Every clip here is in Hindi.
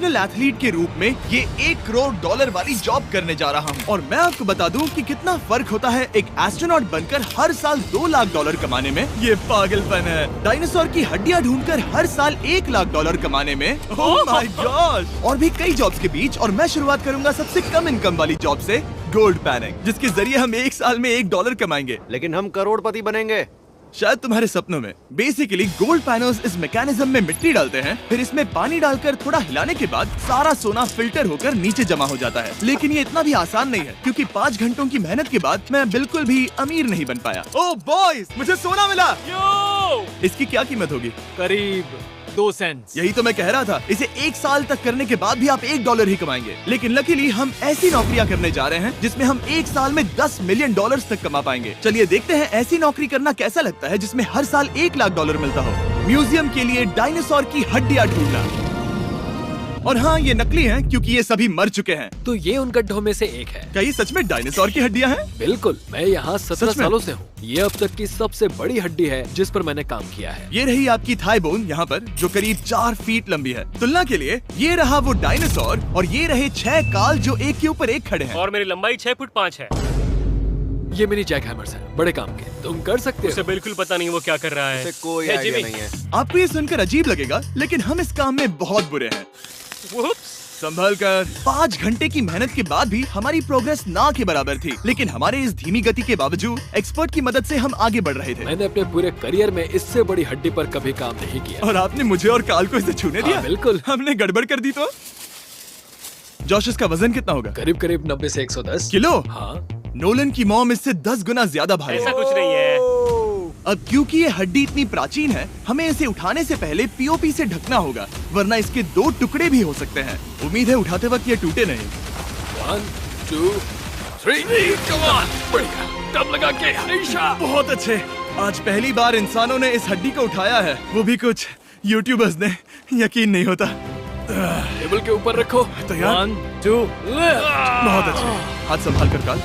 प्रोफेशनल एथलीट के रूप में ये $1 करोड़ वाली जॉब करने जा रहा हूँ। और मैं आपको बता दूं कि कितना फर्क होता है एक एस्ट्रोनॉट बनकर हर साल $2 लाख कमाने में। ये पागलपन है। डायनासोर की हड्डियाँ ढूंढकर हर साल $1 लाख कमाने में। Oh my God. और भी कई जॉब्स के बीच, और मैं शुरुआत करूंगा सबसे कम इनकम वाली जॉब से, गोल्ड पैनिंग, जिसके जरिए हम एक साल में $1 कमाएंगे। लेकिन हम करोड़पति बनेंगे शायद तुम्हारे सपनों में। बेसिकली गोल्ड पैनर्स इस मैकेनिज्म में मिट्टी डालते हैं, फिर इसमें पानी डालकर थोड़ा हिलाने के बाद सारा सोना फिल्टर होकर नीचे जमा हो जाता है। लेकिन ये इतना भी आसान नहीं है, क्योंकि 5 घंटों की मेहनत के बाद मैं बिल्कुल भी अमीर नहीं बन पाया। ओह बॉयज, मुझे सोना मिला। इसकी क्या कीमत होगी? करीब 2 सेंट्स। यही तो मैं कह रहा था। इसे 1 साल तक करने के बाद भी आप $1 ही कमाएंगे। लेकिन लकीली हम ऐसी नौकरियां करने जा रहे हैं जिसमें हम 1 साल में $10 मिलियन तक कमा पाएंगे। चलिए देखते हैं ऐसी नौकरी करना कैसा लगता है जिसमें हर साल $1 लाख मिलता हो। म्यूजियम के लिए डायनासोर की हड्डियां ढूंढना। और हाँ, ये नकली हैं क्योंकि ये सभी मर चुके हैं। तो ये उन गड्ढों में से एक है। क्या ये सच में डायनासोर की हड्डियां हैं? बिल्कुल, मैं यहाँ 17 सालों से हूँ। ये अब तक की सबसे बड़ी हड्डी है जिस पर मैंने काम किया है। ये रही आपकी थाई बोन यहाँ पर, जो करीब 4 फीट लंबी है। तुलना के लिए ये रहा वो डायनासोर, और ये रहे 6 काल जो एक के ऊपर एक खड़े हैं। और मेरी लंबाई 6 फुट 5 है। ये मेरी जैक हैमर्स है, बड़े काम के। तुम कर सकते उसे हो। बिल्कुल पता नहीं वो क्या कर रहा है। कोई आइडिया नहीं है। आपको ये सुनकर अजीब लगेगा, लेकिन हम इस काम में बहुत बुरे हैं। संभल कर। 5 घंटे की मेहनत के बाद भी हमारी प्रोग्रेस ना के बराबर थी। लेकिन हमारे इस धीमी गति के बावजूद एक्सपर्ट की मदद से हम आगे बढ़ रहे थे। मैंने अपने पूरे करियर में इससे बड़ी हड्डी पर कभी काम नहीं किया। और आपने मुझे और काल को इसे छूने दिया? बिल्कुल। हमने गड़बड़ कर दी तो? जोश, इसका वजन कितना होगा? करीब करीब 90 से 110 किलो। हाँ। नोलन की मॉम इससे 10 गुना ज्यादा भारी। ऐसा कुछ नहीं है। अब क्योंकि ये हड्डी इतनी प्राचीन है, हमें इसे उठाने से पहले पीओपी से ढकना होगा, वरना इसके 2 टुकड़े भी हो सकते हैं। उम्मीद है उठाते वक्त ये टूटे नहीं। 1 2 3 कम ऑन। बढ़िया, दम लगा के हमेशा। बहुत अच्छे। आज पहली बार इंसानों ने इस हड्डी को उठाया है, वो भी कुछ यूट्यूबर्स ने। यकीन नहीं होता। टेबल के ऊपर रखो। तैयार? 1 2 बहुत अच्छे। हाथ संभाल कर काल।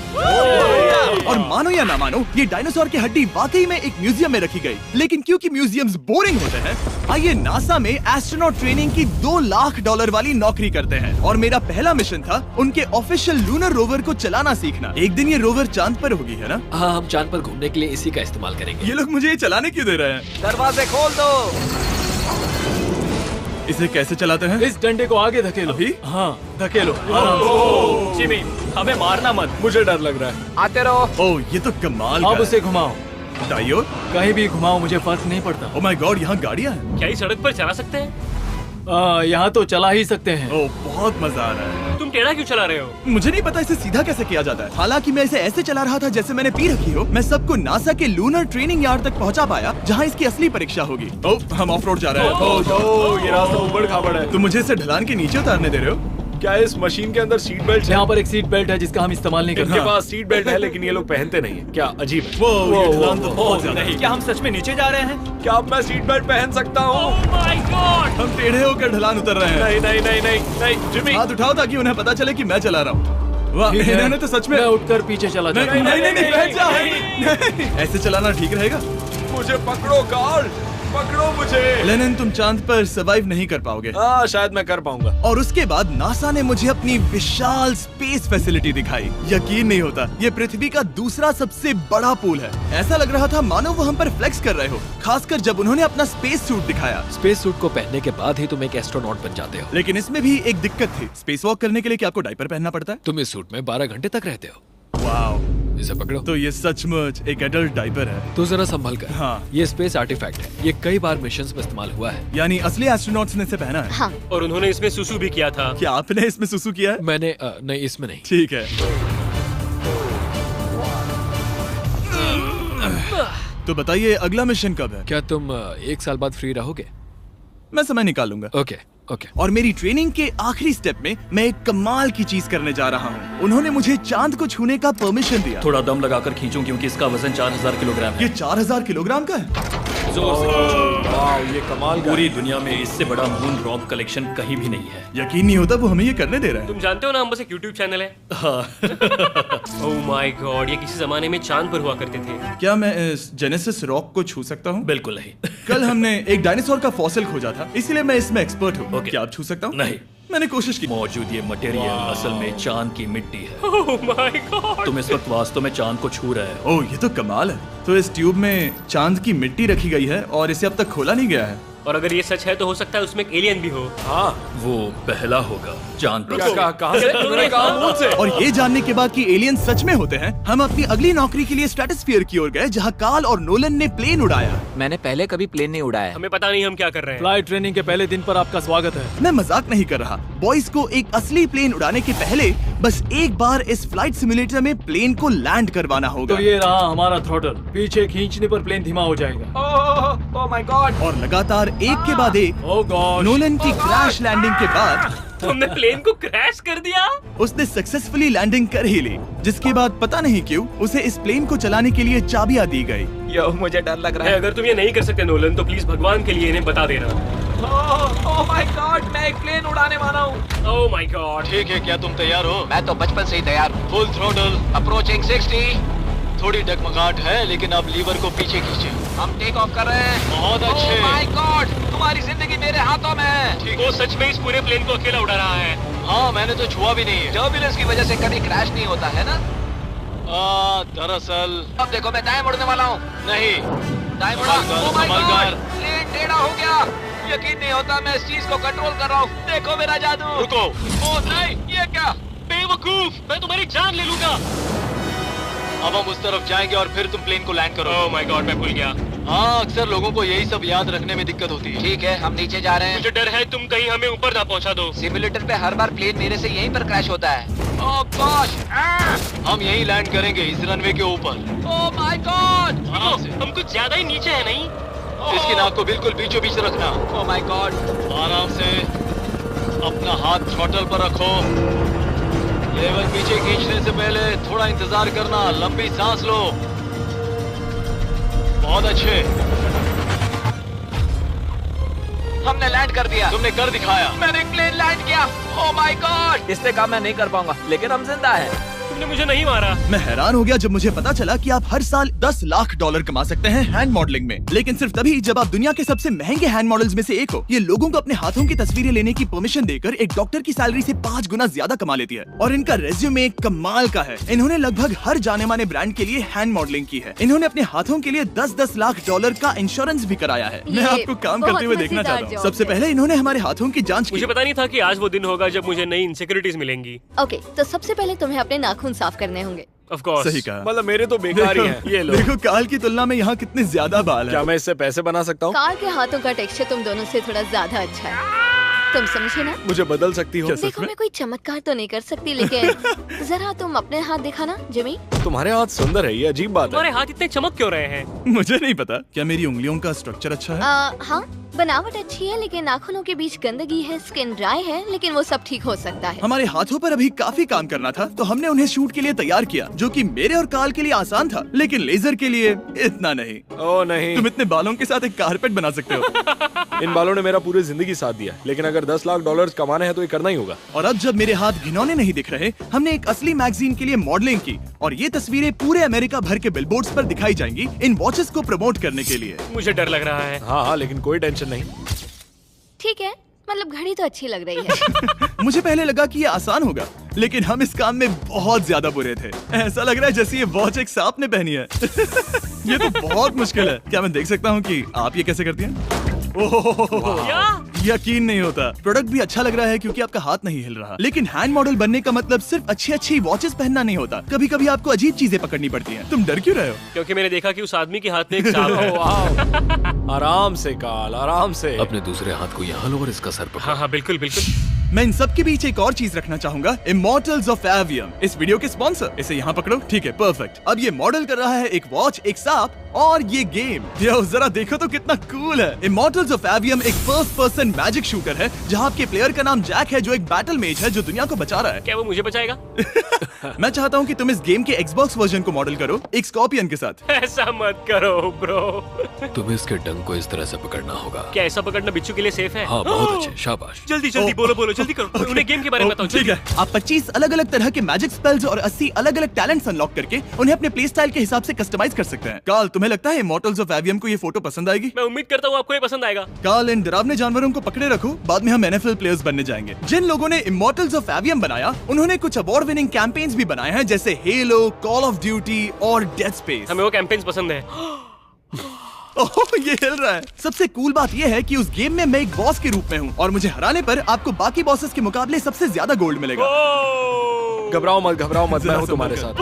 और मानो या ना मानो, ये डायनासोर की हड्डी वाकई में एक म्यूजियम में रखी गई। लेकिन क्योंकि म्यूजियम्स बोरिंग होते हैं, आइए नासा में एस्ट्रोनॉट ट्रेनिंग की $2 लाख वाली नौकरी करते हैं। और मेरा पहला मिशन था उनके ऑफिशियल लूनर रोवर को चलाना सीखना। एक दिन ये रोवर चांद पर होगी, है ना? हाँ, हम चांद पर घूमने के लिए इसी का इस्तेमाल करेंगे। ये लोग मुझे ये चलाने क्यों दे रहे हैं? दरवाजे खोल दो। इसे कैसे चलाते हैं? इस डंडे को आगे धकेलो। अभी? हाँ, धकेलो। जिमी, हमें मारना मत। मुझे डर लग रहा है। आते रहो। ओह, ये तो कमाल अब का उसे घुमाओ। है। दाईं ओर? कहीं भी घुमाओ, मुझे फर्क नहीं पड़ता। ओह माय गॉड, यहाँ गाड़ियाँ हैं। क्या इस सड़क पर चला सकते हैं? यहाँ तो चला ही सकते हैं। ओह, बहुत मजा आ रहा है। तुम टेढ़ा क्यों चला रहे हो? मुझे नहीं पता इसे सीधा कैसे किया जाता है। हालांकि मैं इसे ऐसे चला रहा था जैसे मैंने पी रखी हो। मैं सबको नासा के लूनर ट्रेनिंग यार्ड तक पहुंचा पाया, जहां इसकी असली परीक्षा होगी। ओह, हम ऑफ रोड जा रहे हैं। ये रास्ता ऊबड़ खाबड़ है। तुम मुझे इसे ढलान के नीचे उतारने दे रहे हो? क्या इस मशीन के अंदर सीट बेल्ट है? यहाँ पर एक सीट बेल्ट है जिसका हम इस्तेमाल नहीं करते। इनके पास सीट बेल्ट है लेकिन ये लोग पहनते नहीं है। क्या अजीब है। वो ये ढलान तो बहुत ज्यादा है। क्या हम सच में नीचे जा रहे हैं? क्या अब मैं सीट बेल्ट पहन सकता हूँ? Oh my God! हम टेढ़े होकर ढलान उतर रहे हैं। नहीं नहीं नहीं नहीं नहीं जिमी। हाथ उठाओ ताकि उन्हें पता चले कि मैं चला रहा हूँ। वाह, ठीक है। इन्होंने तो सच में। मैं उठकर पीछे चला नहीं जाता हूँ। नहीं नहीं, बैठ जा। नहीं, ऐसे चलाना ठीक रहेगा? मुझे पकड़ो कार्ल, पकड़ो मुझे। लेनिन, तुम चांद पर सर्वाइव नहीं कर पाओगे। हाँ, शायद मैं कर पाऊंगा। और उसके बाद नासा ने मुझे अपनी विशाल स्पेस फैसिलिटी दिखाई। यकीन नहीं होता, ये पृथ्वी का दूसरा सबसे बड़ा पूल है। ऐसा लग रहा था मानो वो हम पर फ्लेक्स कर रहे हो, खासकर जब उन्होंने अपना स्पेस सूट दिखाया। स्पेस सूट को पहनने के बाद ही तुम एक एस्ट्रोनॉट बन जाते हो। लेकिन इसमें भी एक दिक्कत थी। स्पेस वॉक करने के लिए क्या आपको डायपर पहनना पड़ता है? तुम इस सूट में 12 घंटे तक रहते हो। वाओ, इसे पकड़ो। तो ये सचमुच एक एडल्ट डायपर है। तो जरा संभल कर। हाँ। ये स्पेस आर्टिफैक्ट है। ये कई बार मिशंस में इस्तेमाल हुआ है। यानी असली एस्ट्रोनॉट्स ने इसे पहना है? हाँ। और उन्होंने इसमें सुसु भी किया था। क्या आपने इसमें सुसु किया है? मैंने नहीं, इसमें नहीं। ठीक है। तो बताइए अगला मिशन कब है? क्या तुम 1 साल बाद फ्री रहोगे? मैं समय निकालूंगा। Okay okay. और मेरी ट्रेनिंग के आखिरी स्टेप में मैं एक कमाल की चीज करने जा रहा हूँ। उन्होंने मुझे चांद को छूने का परमिशन दिया। थोड़ा दम लगाकर खींचूं क्योंकि इसका वजन 4000 किलोग्राम है। ये 4000 किलोग्राम का है? जोर से। वाह, ये कमाल का पूरी दुनिया में इससे बड़ा मून रॉक कलेक्शन कहीं भी नहीं है। यकीन नहीं होता वो हमें ये करने दे रहा है। तुम जानते हो ना, हम बस एक YouTube चैनल है। Oh my God, ये किसी जमाने में चांद पर हुआ करते थे। क्या मैं इस जेनेसिस रॉक को छू सकता हूँ? बिल्कुल नहीं। कल हमने एक डायनासोर का फॉसिल खोजा था, इसलिए मैं इसमें एक्सपर्ट हूँ। ओके। क्या आप छू सकता हूँ? नहीं। मैंने कोशिश की। मौजूद ये मटेरियल असल में चांद की मिट्टी है। Oh my God. तुम इस वक्त वास्तव में चांद को छू रहे हो। ओह, ये तो कमाल है। तो इस ट्यूब में चांद की मिट्टी रखी गई है और इसे अब तक खोला नहीं गया है। और अगर ये सच है तो हो सकता है उसमें एक एलियन भी हो। हाँ, वो पहला होगा चांद पर। क्या कहा से? तुमने कहा मुंह से। और ये जानने के बाद कि एलियन सच में होते हैं, हम अपनी अगली नौकरी के लिए स्ट्रेटोस्फीयर की ओर गए, जहाँ कार्ल और नोलन ने प्लेन उड़ाया। मैंने पहले कभी प्लेन नहीं उड़ाया। हमें पता नहीं हम क्या कर रहे हैं। फ्लाइट ट्रेनिंग के पहले दिन पर आपका स्वागत है। मैं मजाक नहीं कर रहा। बॉयज को एक असली प्लेन उड़ाने के पहले बस एक बार इस फ्लाइट सिमुलेटर में प्लेन को लैंड करवाना होगा। तो ये रहा हमारा थ्रॉटल। पीछे खींचने पर प्लेन धीमा हो जाएगा। Oh my God. और लगातार एक के बाद एक ओह गॉड। नोलन की क्रैश लैंडिंग के बाद तुमने प्लेन को क्रैश कर दिया। उसने सक्सेसफुली लैंडिंग कर ही ली, जिसके बाद पता नहीं क्यों उसे इस प्लेन को चलाने के लिए चाबियां दी गई। यो, मुझे डर लग रहा है। अगर तुम ये नहीं कर सकते नोलन तो प्लीज भगवान के लिए इन्हें बता देना। ओह माय गॉड, मैं एक प्लेन उड़ाने वाला हूँ। Oh my God. ठीक है, क्या तुम तैयार हो? मैं तो बचपन से ही तैयार हूँ। Full throttle. अप्रोचिंग 60। थोड़ी डगमगाहट है, लेकिन अब लीवर को पीछे खींचे। हम टेक ऑफ कर रहे हैं। बहुत अच्छे। ओह माय गॉड, तुम्हारी जिंदगी मेरे हाथों में है। वो सच में इस पूरे प्लेन को अकेला उड़ा रहा है। हाँ, मैंने तो छुआ भी नहीं है। टर्बुलेंस की वजह से कभी क्रैश नहीं होता है ना। दरअसल अब देखो, मैं दाएं मुड़ने वाला हूँ। नहीं। दाएं मुड़ा। संभल कर, ओह माय संभल गॉड, कर। प्लेन टेढ़ा हो गया। यकीन नहीं होता मैं इस चीज को कंट्रोल कर रहा हूँ। देखो मेरा जादू। रुको। ओह नहीं, ये क्या? बेवकूफ, मैं तुम्हारी जान ले लूंगा। अब हम उस तरफ जाएंगे और फिर तुम प्लेन को लैंड करो। ओह माय गॉड, मैं भूल गया। हाँ, अक्सर लोगों को यही सब याद रखने में दिक्कत होती है। ठीक है, हम नीचे जा रहे हैं। मुझे डर है तुम कहीं हमें ऊपर ना पहुंचा दो। सिमुलेटर पे हर बार प्लेन मेरे से यहीं पर क्रैश होता है। ओह गॉश। हम यहीं लैंड करेंगे, इस रनवे के ऊपर। Oh my God. आराम से। हम कुछ ज्यादा ही नीचे है नहीं? इसकी नाक को बिल्कुल बीचों बीच रखना। Oh my God. आराम से। अपना हाथ थ्रॉटल पर रखो। लेवल पीछे खींचने से पहले थोड़ा इंतजार करना। लंबी सांस लो। बहुत अच्छे। हमने लैंड कर दिया। तुमने कर दिखाया। मैंने प्लेन लैंड किया। Oh my God. इससे काम मैं नहीं कर पाऊंगा, लेकिन हम जिंदा हैं। तुमने मुझे नहीं मारा। मैं हैरान हो गया जब मुझे पता चला कि आप हर साल 10 लाख डॉलर कमा सकते हैं हैंड मॉडलिंग में, लेकिन सिर्फ तभी जब आप दुनिया के सबसे महंगे हैंड मॉडल्स में से एक हो। ये लोगों को अपने हाथों की तस्वीरें लेने की परमिशन देकर एक डॉक्टर की सैलरी से 5 गुना ज्यादा कमा लेती है। और इनका रेज्यूमे कमाल का है। इन्होंने लगभग हर जाने माने ब्रांड के लिए हैंड मॉडलिंग की है। इन्होंने अपने हाथों के लिए 10-10 लाख डॉलर का इंश्योरेंस भी कराया है। मैं आपको काम करते हुए देखना चाहता हूँ। सबसे पहले इन्होंने हमारे हाथों की जाँच मुझे की। पता नहीं था कि आज वो दिन होगा जब मुझे नई इनसिक्योरिटीज मिलेंगी। ओके, तो सबसे पहले तुम्हें अपने नाखून साफ करने होंगे। Of course. सही कहा। मतलब मेरे तो बेकार ही हैं। ये लो। देखो काल की तुलना में यहाँ कितने ज्यादा बाल क्या हैं। मैं इससे पैसे बना सकता हूँ? कार के हाथों का टेक्सचर तुम दोनों से थोड़ा ज्यादा अच्छा है। तुम समझे ना? मुझे बदल सकती हो? देखो, मैं कोई चमत्कार तो नहीं कर सकती, लेकिन जरा तुम अपने हाथ दिखाना जिमी। तुम्हारे हाथ सुंदर है, ये अजीब बात है। तुम्हारे हाथ इतने चमक क्यों रहे हैं? मुझे नहीं पता। क्या मेरी उंगलियों का स्ट्रक्चर अच्छा है? हाँ, बनावट अच्छी है, लेकिन नाखूनों के बीच गंदगी है, स्किन ड्राई है, लेकिन वो सब ठीक हो सकता है। हमारे हाथों पर अभी काफी काम करना था, तो हमने उन्हें शूट के लिए तैयार किया, जो कि मेरे और काल के लिए आसान था, लेकिन लेजर के लिए इतना नहीं। ओह नहीं। तुम इतने बालों के साथ एक कारपेट बना सकते हो। इन बालों ने मेरा पूरी जिंदगी साथ दिया, लेकिन अगर 10 लाख डॉलर कमाने हैं तो ये करना ही होगा। और अब जब मेरे हाथ घिनौने नहीं दिख रहे, हमने एक असली मैगजीन के लिए मॉडलिंग की, और ये तस्वीरें पूरे अमेरिका भर के बिलबोर्ड्स पर दिखाई जाएंगी इन वॉचेस को प्रमोट करने के लिए। मुझे डर लग रहा है। हाँ, लेकिन कोई टेंशन नहीं। ठीक है, मतलब घड़ी तो अच्छी लग रही है। मुझे पहले लगा कि ये आसान होगा, लेकिन हम इस काम में बहुत ज्यादा बुरे थे। ऐसा लग रहा है जैसे ये वॉच एक सांप ने पहनी है। ये तो बहुत मुश्किल है। क्या मैं देख सकता हूँ कि आप ये कैसे करती हैं? क्या? यकीन नहीं होता। प्रोडक्ट भी अच्छा लग रहा है क्योंकि आपका हाथ नहीं हिल रहा, लेकिन हैंड मॉडल बनने का मतलब सिर्फ अच्छी वॉचेस पहनना नहीं होता। कभी कभी आपको अजीब चीजें पकड़नी पड़ती हैं। तुम डर क्यों रहे हो? क्योंकि मैंने देखा कि उस आदमी के हाथ में एक सांप है। वाह। आराम से काल, आराम से। अपने दूसरे हाथ को यहाँ लो और इसका सर पकड़ो। हाँ हाँ, बिल्कुल बिल्कुल। मैं इन सब के बीच एक और चीज रखना चाहूंगा, इमॉर्टल्स ऑफ एवियम, इस वीडियो के स्पॉन्सर। इसे यहाँ पकड़ो। ठीक है, परफेक्ट। अब ये मॉडल कर रहा है एक वॉच, एक सांप और ये गेम। यो, जरा देखो तो कितना कूल है। इमॉर्टल्स ऑफ एवियम एक फर्स्ट पर्सन मैजिक शूटर है, जहाँ आपके प्लेयर का नाम जैक है, जो एक बैटल मेज है जो दुनिया को बचा रहा है। क्या वो मुझे बचाएगा? मैं चाहता हूँ कि तुम इस गेम के Xbox वर्जन को मॉडल करो, एक स्कॉर्पियन के साथ। ऐसा मत करो ब्रो। तुम्हें इसके डंक को इस तरह से पकड़ना होगा। क्या ऐसा पकड़ना बिच्छू के लिए सेफ है? हाँ, बहुत अच्छे, शाबाश। जल्दी जल्दी बोलो बोलो जल्दी करो, उन्हें गेम के बारे में बताओ। ठीक है, आप 25 अलग अलग तरह के मैजिक स्पेल्स और 80 अलग अलग टैलेंट्स अनलॉक करके उन्हें अपने प्ले स्टाइल के हिसाब से कस्टमाइज कर सकते हैं। कार्ल, तुम्हें लगता है इमॉर्टल्स ऑफ एवियम को ये फोटो पसंद आएगी? मैं उम्मीद करता हूँ आपको ये पसंद आएगा। कार्ल, इन डरावने जानवरों को पकड़े रखो, बाद में हम NFL प्लेयर्स बनने जाएंगे। जिन लोगों ने इमॉर्टल्स ऑफ एवियम बनाया, उन्होंने कुछ अवार्ड विनिंग कैंपेन्स भी बनाए हैं, जैसे हेलो, कॉल ऑफ ड्यूटी और डेड स्पेस। हमें वो कैंपेन्स पसंद है। ओह, ये हिल रहा है। सबसे कूल बात ये है कि उस गेम में मैं एक बॉस के रूप में हूँ और मुझे हराने पर आपको बाकी बॉसेस के मुकाबले सबसे ज्यादा गोल्ड मिलेगा। घबराओ मत, मैं हूँ तुम्हारे साथ।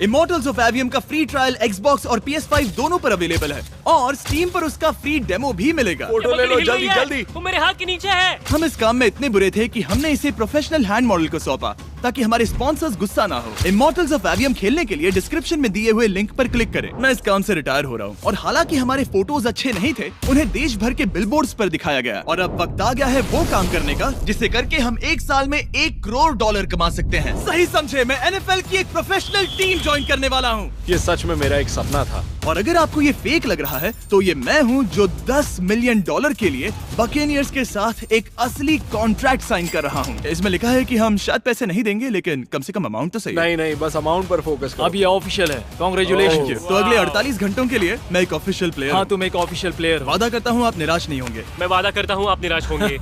इमॉर्टल्स ऑफ एवियम का फ्री ट्रायल Xbox और PS5 दोनों पर अवेलेबल है और Steam पर उसका फ्री डेमो भी मिलेगा। फोटो ले लो जल्दी जल्दी। वो मेरे हाथ के नीचे है। हम इस काम में इतने बुरे थे कि हमने इसे प्रोफेशनल हैंड मॉडल को सौंपा ताकि हमारे स्पॉन्सर्स गुस्सा ना हो। इमॉर्टल्स ऑफ एवियम खेलने के लिए डिस्क्रिप्शन में दिए हुए लिंक पर क्लिक करें। मैं इस काम से रिटायर हो रहा हूँ और हालांकि हमारे फोटोज अच्छे नहीं थे, उन्हें देश भर के बिलबोर्ड्स पर दिखाया गया और अब वक्त आ गया है वो काम करने का जिसे करके हम एक साल में $1 करोड़ कमा सकते हैं। सही समझे, मैं NFL की एक प्रोफेशनल टीम ज्वाइन करने वाला हूँ। ये सच में मेरा एक सपना था। और अगर आपको ये फेक लग रहा है तो ये मैं हूँ जो $10 मिलियन के लिए बकेनियर्स के साथ एक असली कॉन्ट्रैक्ट साइन कर रहा हूँ। इसमें लिखा है कि हम शायद पैसे नहीं देंगे, लेकिन कम से कम अमाउंट तो सही है। नहीं, बस अमाउंट पर फोकस करो। अब ये ऑफिशियल है। कांग्रेचुलेशन। तो अगले 48 घंटों के लिए मैं एक ऑफिशियल प्लेयर हाँ, तुम एक ऑफिशियल प्लेयर हो। वादा करता हूँ आप निराश नहीं होंगे। मैं वादा करता हूँ आप निराश होंगे।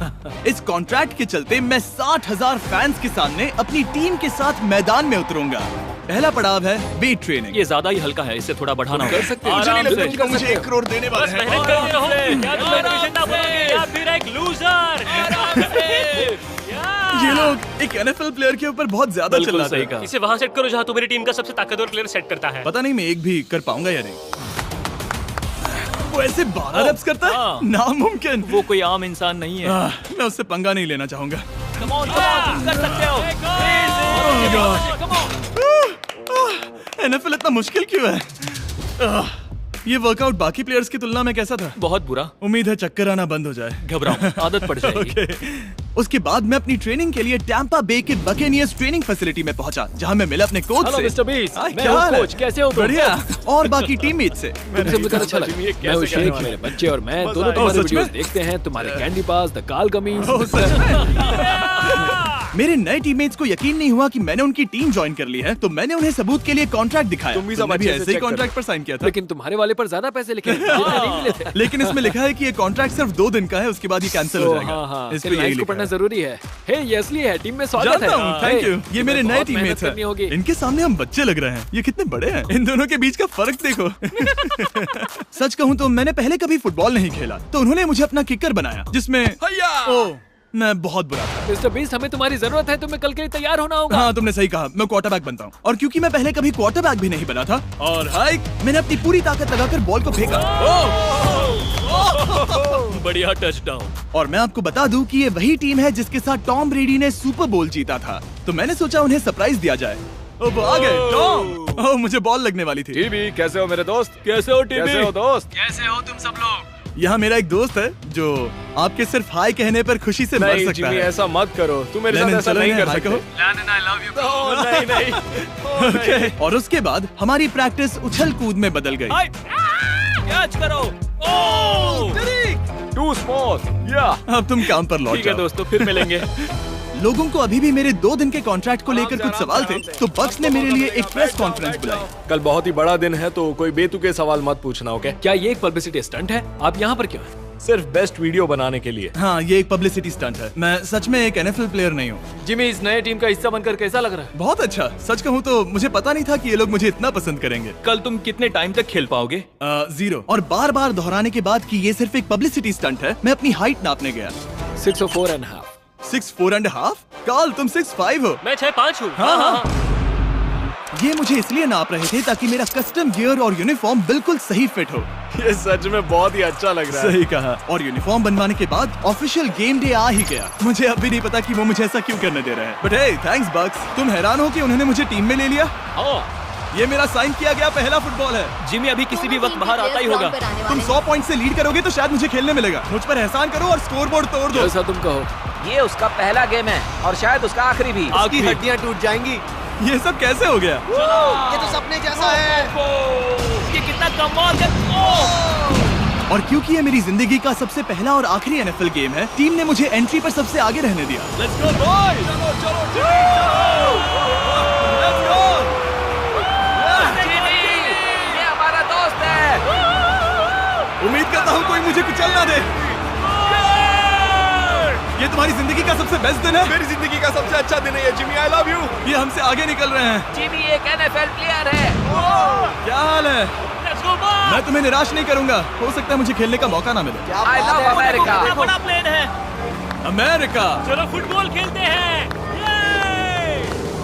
इस कॉन्ट्रैक्ट के चलते मैं 60,000 फैंस के सामने अपनी टीम के साथ मैदान में उतरूंगा। पहला पड़ाव है वेट ट्रेनिंग। ये ज्यादा ही हल्का है, इसे थोड़ा बढ़ाना होगा। कर सकते हैं। मुझे नहीं लगता आराम से। कि मुझे 1 करोड़ देने वाले बस हैं। मेहनत करते रहो। क्या तुम मेरे जिंदा बनोगे या फिर एक लूजर? ये लोग एक NFL प्लेयर के ऊपर बहुत ज्यादा बिल्कुल चिल्लाते सही हैं। कहा। इसे वहाँ सेट करो जहाँ तुम्हारी टीम का सबसे ताकतवर प्लेयर सेट करता है। पता नहीं मैं एक भी कर पाऊंगा या नहीं। वो ऐसे 12 रेप्स करता है, हाँ। नामुमकिन। वो कोई आम इंसान नहीं है। मैं उससे पंगा नहीं लेना चाहूंगा। Come on, तुम कर सकते हो। NFL इतना मुश्किल क्यों है? ये वर्कआउट बाकी प्लेयर्स की तुलना में कैसा था? बहुत बुरा। उम्मीद है चक्कर आना बंद हो जाए। घबराओ, आदत पड़ जाएगी। Okay. उसके बाद मैं अपनी ट्रेनिंग के लिए टैंपा बे के बकेनियर्स ट्रेनिंग फैसिलिटी में पहुंचा, जहां मैं मिला अपने कोच हेलो से। मिस्टर बीस, हाय, मैं क्या हूँ हाल है? कोच, कैसे हो तुम? बढ़िया। और बाकी टीममेट से। तुमसे मिलकर अच्छा लगा। मैं हूँ शेख, मेरे बच्चे और मैं दोनों तुम्हारे सच में? वीडियोस देखते हैं। तुम्हारे कैंडी पास, द काल कमीज। मेरे नए टीममेट्स को यकीन नहीं हुआ कि मैंने उनकी टीम ज्वाइन कर ली है, तो मैंने उन्हें सबूत के लिए कॉन्ट्रैक्ट दिखाया। तुम भी सब तुमने अच्छे से ऐसे ही check कॉन्ट्रैक्ट करो। पर साइन किया था। लेकिन तुम्हारे वाले पर ज्यादा पैसे लिखे नहीं मिले थे। लेकिन इसमें लिखा है कि ये कॉन्ट्रैक्ट सिर्फ 2 दिन का है, उसके बाद ये कैंसिल हो जाएगा। हाँ, इस पे इन यही लाइन्स को लिखा पढ़ना है। जरूरी है। हे, ये असली है, टीम में स्वागत है। जानता हूँ, थैंक यू। ये मेरे नए बहुत टीममेट्स मेहनत करनी होगी। हैं। इनके सामने हम बच्चे लग रहे हैं। ये कितने बड़े हैं। इन दोनों के बीच का फर्क देखो। सच कहूँ तो मैंने पहले कभी फुटबॉल नहीं खेला, तो उन्होंने मुझे अपना किकर बनाया, जिसमें ओह, मैं बहुत बुरा था। मिस्टर बीस्ट, हमें तुम्हारी जरूरत है। तुम्हें कल के लिए तैयार होना होगा। हाँ, तुमने सही कहा। मैं क्वार्टरबैक बनता हूँ और क्योंकि मैं पहले कभी क्वार्टरबैक भी नहीं बना था और हाइक, मैंने अपनी पूरी ताकत लगाकर बॉल को फेंका। बढ़िया टचडाउन। और मैं आपको बता दूं कि ये वही टीम है जिसके साथ टॉम ब्रेडी ने सुपर बोल जीता था, तो मैंने सोचा उन्हें सरप्राइज दिया जाए। ओ, वो आ गए टॉम। ओह, मुझे बॉल लगने वाली थी। टीबी, कैसे हो मेरे दोस्त? कैसे हो टीबी? कैसे हो दोस्त? कैसे हो तुम सब लोग? यहाँ मेरा एक दोस्त है जो आपके सिर्फ हाय कहने पर खुशी से मर नहीं सकता जिमी, है। ऐसा मत करो। तुम मेरे साथ लेनिन, ऐसा चलो नहीं इन्हें कर हाय सकते। कहो। London, I love you, bro. नहीं। Okay. और उसके बाद हमारी प्रैक्टिस उछल कूद में बदल गई। कैच करो। Too small. या अब तुम काम पर लौट ठीक है जाओ। दोस्तों, फिर मिलेंगे। लोगों को अभी भी मेरे 2 दिन के कॉन्ट्रैक्ट को लेकर कुछ सवाल थे, तो बक्स ने मेरे लिए एक प्रेस कॉन्फ्रेंस बुलाई। कल बहुत ही बड़ा दिन है, तो कोई बेतुके सवाल मत पूछना, ओके? क्या ये एक पब्लिसिटी स्टंट है? आप यहाँ पर क्यों हैं? सिर्फ बेस्ट वीडियो बनाने के लिए। हाँ, ये एक पब्लिसिटी स्टंट है। मैं सच में एक NFL प्लेयर नहीं हूँ। जिमी, इस नए टीम का हिस्सा बनकर कैसा लग रहा है? बहुत अच्छा। सच कहूँ तो मुझे पता नहीं था कि ये लोग मुझे इतना पसंद करेंगे। कल तुम कितने टाइम तक खेल पाओगे? 0। और बार बार दोहराने के बाद कि ये सिर्फ एक पब्लिसिटी स्टंट है, मैं अपनी हाइट नापने गया। 6'4.5". 6'4.5"? कार्ल, तुम 6'5" हो। मैं 6'5" हूँ। हाँ। ये मुझे इसलिए नाप रहे थे ताकि मेरा कस्टम गियर और यूनिफॉर्म बिल्कुल सही फिट हो। ये सच में बहुत ही अच्छा लग रहा है। सही कहा। और यूनिफॉर्म बनवाने के बाद ऑफिशियल गेम डे आ ही गया। मुझे अब भी नहीं पता कि वो मुझे ऐसा क्यों करने दे रहे हैं। बट हे, थैंक्स बक्स। तुम हैरान हो कि उन्होंने मुझे टीम में ले लिया? ये मेरा साइन किया गया पहला फुटबॉल है। जिमी अभी किसी भी वक्त बाहर आता ही होगा। तुम 100 पॉइंट से लीड करोगे तो शायद मुझे खेलने मिलेगा। मुझ पर एहसान करो और स्कोरबोर्ड तोड़ दो। जैसा तुम कहो। ये उसका पहला गेम है और शायद उसका आखिरी भी। उसकी हड्डियां टूट जाएंगी। ये सब कैसे हो गया? ये तो सपने जैसा है। ये कितना कमाल है। और क्योंकि ये मेरी जिंदगी का सबसे पहला और आखिरी एनएफएल गेम है, टीम ने मुझे एंट्री पर सबसे आगे रहने दिया। लेट्स गो बॉयज, चलो चलो लेट्स गो। ये हमारा दोस्त है। उम्मीद करता हूँ कोई मुझे कुचल ना दे। ये तुम्हारी जिंदगी का सबसे बेस्ट दिन है। मेरी जिंदगी का सबसे अच्छा दिन है ये जिमी, आई लव यू। ये हमसे आगे निकल रहे हैं। जिमी एक एनएफएल प्लेयर है। क्या हाल है? मैं तुम्हें निराश नहीं करूंगा। हो सकता है मुझे खेलने का मौका ना मिले। I love America. बड़ा प्लेन है। अमेरिका। चलो फुटबॉल खेलते हैं।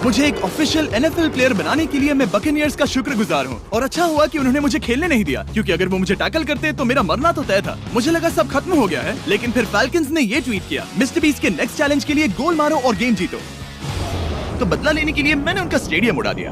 मुझे एक ऑफिशियल एनएफएल प्लेयर बनाने के लिए मैं बकेनियर्स का शुक्रगुजार हूँ। और अच्छा हुआ कि उन्होंने मुझे खेलने नहीं दिया, क्योंकि अगर वो मुझे टैकल करते तो मेरा मरना तो तय था। मुझे लगा सब खत्म हो गया है, लेकिन फिर फैल्कन्स ने ये ट्वीट किया, मिस्टर बीस्ट के नेक्स्ट चैलेंज के लिए गोल मारो और गेम जीतो। तो बदला लेने के लिए मैंने उनका स्टेडियम उड़ा दिया।